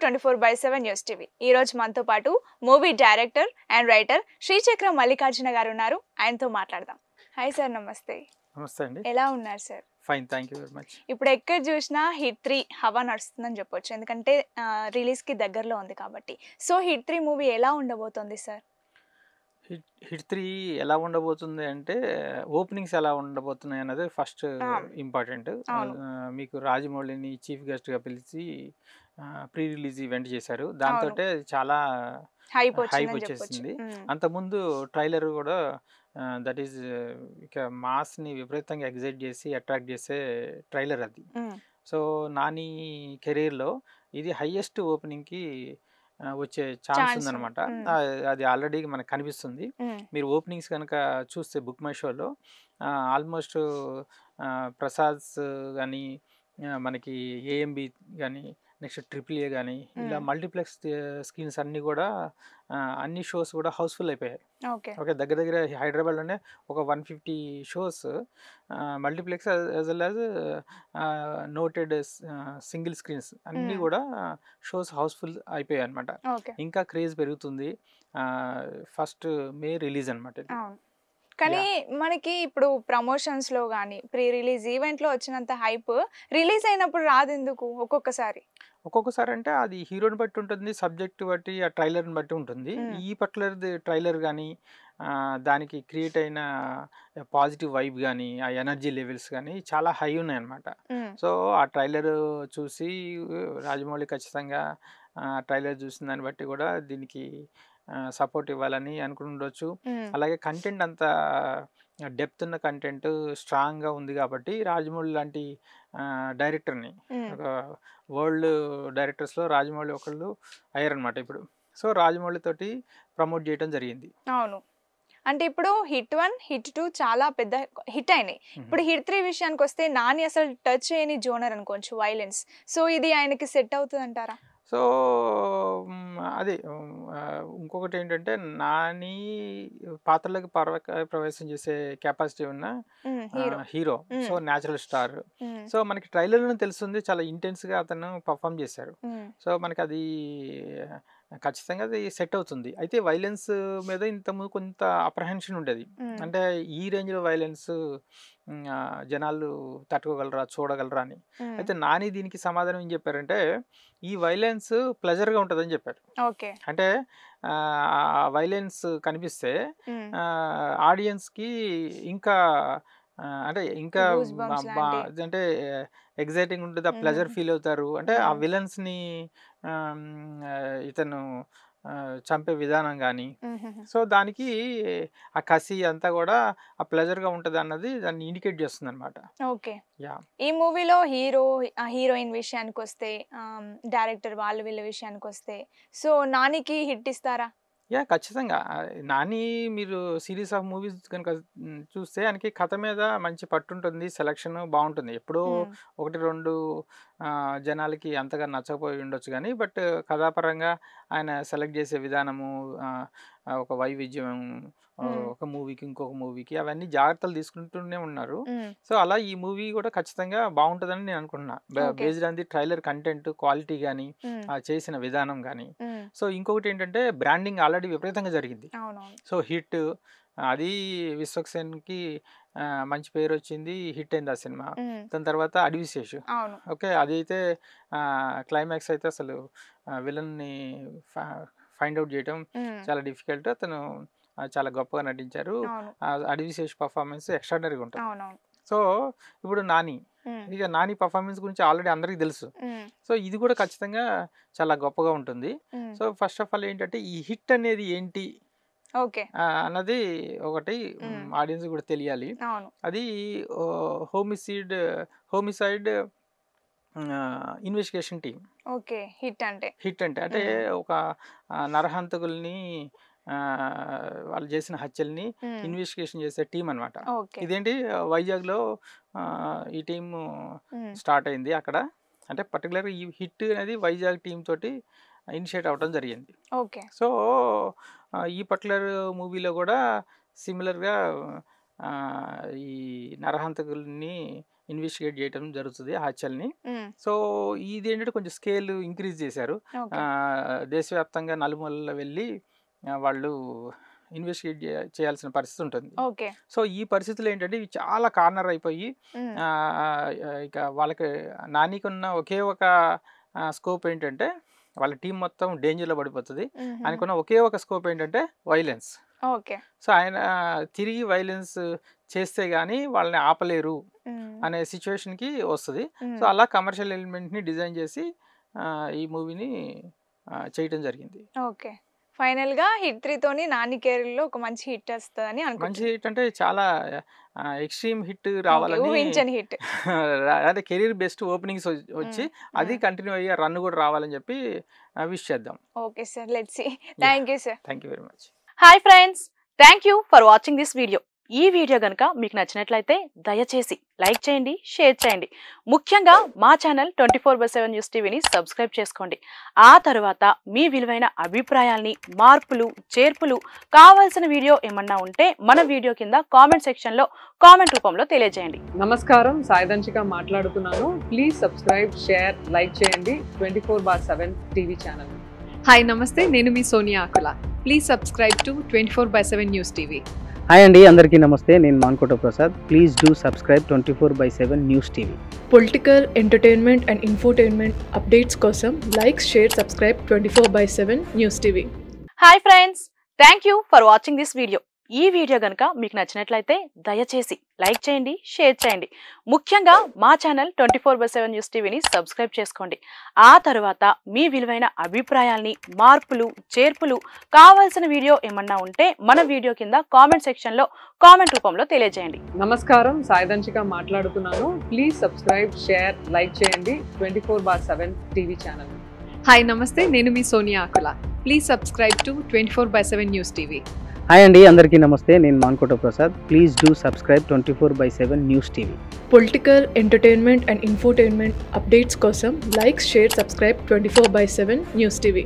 To 24/7 news TV. ఈ రోజు మనతో పాటు మూవీ డైరెక్టర్ అండ్ రైటర్ శ్రీచక్ర మల్లికార్జున గారు ఉన్నారు. ఆయనతో మాట్లాడదాం. హాయ్ సార్, నమస్తే. నమస్తే అండి. ఎలా ఉన్నారు sir? Fine, thank you very much. ఇప్పుడు ఎక్కడ చూసినా హిట్ 3 హవా నడుస్తుందని చెప్పొచ్చు, ఎందుకంటే రిలీజ్కి దగ్గరలో ఉంది కాబట్టి. సో హిట్ 3 మూవీ ఎలా ఉండబోతోంది సార్? హిట్ 3 ఎలా ఉండబోతుంది అంటే ఓపెనింగ్స్ ఎలా ఉండబోతున్నాయి అన్నది ఫస్ట్ ఇంపార్టెంట్. మీకు రాజమౌళిని చీఫ్ గెస్ట్గా పిలిచి ప్రీ రిలీజ్ ఈవెంట్ చేశారు. దాంతో చాలా హైప్ వచ్చేసింది. అంతకుముందు ట్రైలర్ కూడా దట్ ఈస్ ఇక మాస్ని విపరీతంగా ఎగ్జైట్ చేసి అట్రాక్ట్ చేసే ట్రైలర్ అది. సో నాని కెరీర్లో ఇది హైయెస్ట్ ఓపెనింగ్కి వచ్చే ఛాన్స్ ఉందన్నమాట. అది ఆల్రెడీ మనకు కనిపిస్తుంది. మీరు ఓపెనింగ్స్ కనుక చూస్తే బుక్ మై షోలో ఆల్మోస్ట్ ప్రసాద్స్ కానీ, మనకి ఏఎంబి కానీ, నెక్స్ట్ ట్రిపుల్ ఏ కానీ, ఇలా మల్టీప్లెక్స్ స్క్రీన్స్ అన్నీ కూడా అన్ని షోస్ కూడా హౌస్ఫుల్ అయిపోయాయి. ఓకే, దగ్గర దగ్గర హైదరాబాద్లోనే ఒక 150 shows multiplex as well as noted single screens అన్నీ కూడా షోస్ హౌస్ఫుల్ అయిపోయాయి అనమాట. ఇంకా క్రేజ్ పెరుగుతుంది. ఫస్ట్ మే రిలీజ్ అనమాట. కానీ మనకి ఇప్పుడు ప్రమోషన్స్ లో కానీ ప్రీ రిలీజ్ ఈవెంట్ లో వచ్చినంత హైప్ రిలీజ్ అయినప్పుడు రాదు ఎందుకు? ఒక్కొక్కసారి అంటే అది హీరోని బట్టి ఉంటుంది, సబ్జెక్ట్ బట్టి, ఆ ట్రైలర్ని బట్టి ఉంటుంది. ఈ పర్టికులర్ ట్రైలర్ కానీ దానికి క్రియేట్ అయిన పాజిటివ్ వైబ్ కానీ, ఆ ఎనర్జీ లెవెల్స్ కానీ చాలా హై ఉన్నాయి అన్నమాట. సో ఆ ట్రైలర్ చూసి రాజమౌళి ఖచ్చితంగా ట్రైలర్ చూసిన దాన్ని బట్టి కూడా దీనికి సపోర్ట్ ఇవ్వాలని అనుకుని ఉండొచ్చు. అలాగే కంటెంట్ అంతా డెప్త్ ఉన్న కంటెంట్ స్ట్రాంగ్గా ఉంది కాబట్టి రాజమౌళి లాంటి డైరెక్టర్ని, ఒక వరల్డ్ డైరెక్టర్స్లో రాజమౌళి ఒకళ్ళు అయ్యారనమాట ఇప్పుడు. సో రాజమౌళి తోటి ప్రమోట్ చేయడం జరిగింది. అవును, అంటే ఇప్పుడు హిట్ 1 హిట్ 2 చాలా పెద్ద హిట్ అయినాయి. ఇప్పుడు హిట్ 3 విషయానికి వస్తే నాని అసలు టచ్ చేయని జోనర్ అనుకోవచ్చు, వైలెన్స్. సో ఇది ఆయనకి సెట్ అవుతుంది అంటారా? సో అదే ఇంకొకటి ఏంటంటే, నాని పాత్రలకు ప్రవేశం చేసే కెపాసిటీ ఉన్న hero. So natural star. So మనకి ట్రైలర్లో తెలుస్తుంది చాలా ఇంటెన్స్గా అతను పర్ఫామ్ చేశారు. సో మనకి అది ఖచ్చితంగా అది సెట్ అవుతుంది. అయితే వైలెన్స్ మీద ఇంతకుముందు కొంత అప్రహెన్షన్ ఉండేది. అంటే ఈ రేంజ్లో వైలెన్స్ జనాలు తట్టుకోగలరా, చూడగలరా అని. అయితే నాని దీనికి సమాధానం ఏం చెప్పారంటే, ఈ వైలెన్స్ ప్లెజర్గా ఉంటుందని చెప్పారు. అంటే వైలెన్స్ కనిపిస్తే ఆడియన్స్కి ఇంకా అంటే అంటే ఎగ్జైటింగ్ ఉంటుంది, ఆ ప్లెజర్ ఫీల్ అవుతారు. అంటే ఆ విలన్స్ని ఇతను చంపే విధానం కానీ, సో దానికి ఆ కసి అంతా కూడా ఆ ప్లెజర్గా ఉంటుంది అన్నది దాన్ని ఇండికేట్ చేస్తుంది అనమాట. ఓకే, ఈ మూవీలో హీరోయిన్ విషయానికి వస్తే, డైరెక్టర్ వీళ్ళ విషయానికి వస్తే, సో నానికి హిట్ ఇస్తారా? ఖచ్చితంగా. నాని మీరు సిరీస్ ఆఫ్ మూవీస్ కనుక చూస్తే ఆయనకి కథ మీద మంచి పట్టుంటుంది, సెలక్షన్ బాగుంటుంది. ఎప్పుడో 1-2 జనాలకి అంతగా నచ్చకపోయి ఉండొచ్చు కానీ, బట్ కథాపరంగా ఆయన సెలెక్ట్ చేసే విధానము, ఒక వైవిధ్యం, ఒక మూవీకి ఇంకొక మూవీకి అవన్నీ జాగ్రత్తలు తీసుకుంటూనే ఉన్నారు. సో అలా ఈ మూవీ కూడా ఖచ్చితంగా బాగుంటుందని నేను అనుకుంటున్నా, based on the trailer content quality కానీ, చేసిన విధానం కానీ. సో ఇంకొకటి ఏంటంటే, బ్రాండింగ్ ఆల్రెడీ విపరీతంగా జరిగింది. సో హిట్ అది విశ్వక్సేన్కి మంచి పేరు వచ్చింది, హిట్ అయింది ఆ సినిమా. దాని తర్వాత అడివిశేష్. ఓకే, అది అయితే క్లైమాక్స్ అయితే అసలు విలన్ని ఫైండ్ అవుట్ చేయడం చాలా డిఫికల్ట్. అతను చాలా గొప్పగా నటించారు. అడివిశేష్ పర్ఫార్మెన్స్ ఎక్స్ట్రాడనరీగా ఉంటుంది. సో ఇప్పుడు ఇక నాని పర్ఫార్మెన్స్ గురించి ఆల్రెడీ అందరికీ తెలుసు. సో ఇది కూడా ఖచ్చితంగా చాలా గొప్పగా ఉంటుంది. సో ఫస్ట్ ఆఫ్ ఆల్ ఏంటంటే, ఈ హిట్ అనేది ఏంటి అన్నది ఒకటి ఆడియన్స్ కూడా తెలియాలి. అది హోమిసైడ్ ఇన్వెస్టిగేషన్ టీమ్. హిట్ అంటే ఒక నరహంతకుల్ని, వాళ్ళు చేసిన హత్యల్ని ఇన్వెస్టిగేషన్ చేసే టీం అనమాట. ఇదేంటి వైజాగ్లో ఈ టీమ్ స్టార్ట్ అయింది అక్కడ. అంటే పర్టికులర్గా ఈ హిట్ అనేది వైజాగ్ టీం తోటి ఇనిషియేట్ అవ్వడం జరిగింది. సో ఈ పర్టికులర్ మూవీలో కూడా సిమిలర్గా ఈ నరహంతకుల్ని ఇన్వెస్టిగేట్ చేయడం జరుగుతుంది ఆ హత్యల్ని. ఉమ్, సో ఇది ఏంటంటే కొంచెం స్కేల్ ఇంక్రీజ్ చేశారు. ఓకే. దేశవ్యాప్తంగా నలుమూలల్లో వెళ్ళి వాళ్ళు ఇన్వెస్టిగేట్ చేయాల్సిన పరిస్థితి ఉంటుంది. ఓకే. సో ఈ పరిస్థితులు ఏంటంటే ఇవి చాలా కార్నర్ అయిపోయి ఉమ్, ఆ, ఇక వాళ్ళకి నానికి ఉన్న ఒకే ఒక స్కోప్ ఏంటంటే వాళ్ళ టీం మొత్తం డేంజర్లో పడిపోతుంది. ఉమ్, ఆయనకున్న ఒకే ఒక స్కోప్ ఏంటంటే వైలెన్స్. ఓకే. సో ఆయన తిరిగి వైలెన్స్ చేస్తే కానీ వాళ్ళని ఆపలేరు ఉమ్, అనే సిచ్యువేషన్కి వస్తుంది. ఉమ్, సో అలా కమర్షియల్ ఎలిమెంట్ని డిజైన్ చేసి ఈ మూవీని చేయటం జరిగింది. ఓకే. ఫైనల్ గా హిట్ 3 తోని నాని కెరీర్ లో ఒక మంచి హిట్ వస్తుందని మంచి అనుకుంటున్నాను. హిట్ అంటే చాలా ఎక్స్ట్రీమ్ హిట్ రావాలని ఊహించని హిట్. అదే కెరీర్ బెస్ట్ ఓపెనింగ్స్ వచ్చి అది కంటిన్యూ అయ్యే రన్ కూడా రావాలని చెప్పి విష్ చేద్దాం. Okay sir, let's see. Thank you sir. Thank you very much. Hi friends, thank you for watching this video. ఈ వీడియో కనుక మీకు నచ్చినట్లయితే దయచేసి లైక్ చేయండి, షేర్ చేయండి. ముఖ్యంగా మా ఛానల్ 24/7 న్యూస్ టీవీని సబ్స్క్రైబ్ చేసుకోండి. ఆ తర్వాత మీ విలువైన అభిప్రాయాల్ని, మార్పులు, చేర్పులు, కావాల్సిన వీడియో ఏమన్నా ఉంటే మన వీడియో కింద కామెంట్ సెక్షన్లో కామెంట్ రూపంలో తెలియజేయండి. నమస్కారం, సాయిదంచిక మాట్లాడుతున్నాను. ప్లీజ్ సబ్స్క్రైబ్, షేర్, లైక్ చేయండి 24/7 టీవీ ఛానల్. హాయ్ నమస్తే, నేను మీ Soniya Akula. Please subscribe to 24/7 news TV. Hi అండి, అందరికీ నమస్తే. నేను Mankota Prasad. Please do subscribe 24/7 news TV. Political, entertainment and infotainment updates కోసం like, share, subscribe 24/7 news TV. Hi friends, thank you for watching this video. ఈ video కనుక మీకు నచ్చినట్లయితే దయచేసి లైక్ చేయండి, షేర్ చేయండి. ముఖ్యంగా మా ఛానల్ 24/7 న్యూస్ టీవీని సబ్స్క్రైబ్ చేసుకోండి. ఆ తర్వాత మీ విలువైన అభిప్రాయాల్ని, మార్పులు, చేర్పులు, కావాల్సిన వీడియో ఏమన్నా ఉంటే మన వీడియో కింద కామెంట్ సెక్షన్లో కామెంట్ రూపంలో తెలియజేయండి. నమస్కారం, సాయిదంచిక మాట్లాడుతున్నాను. ప్లీజ్ సబ్స్క్రైబ్, షేర్, లైక్ చేయండి 24/7 టీవీ ఛానల్. హాయ్ నమస్తే, నేను మీ Soniya Akula. Please subscribe to 24/7 news TV. Hi అండి, అందరికీ నమస్తే. నేను Mankota Prasad. Please do subscribe 24/7 news TV. Political, entertainment and infotainment updates కోసం like, share, subscribe 24/7 news TV.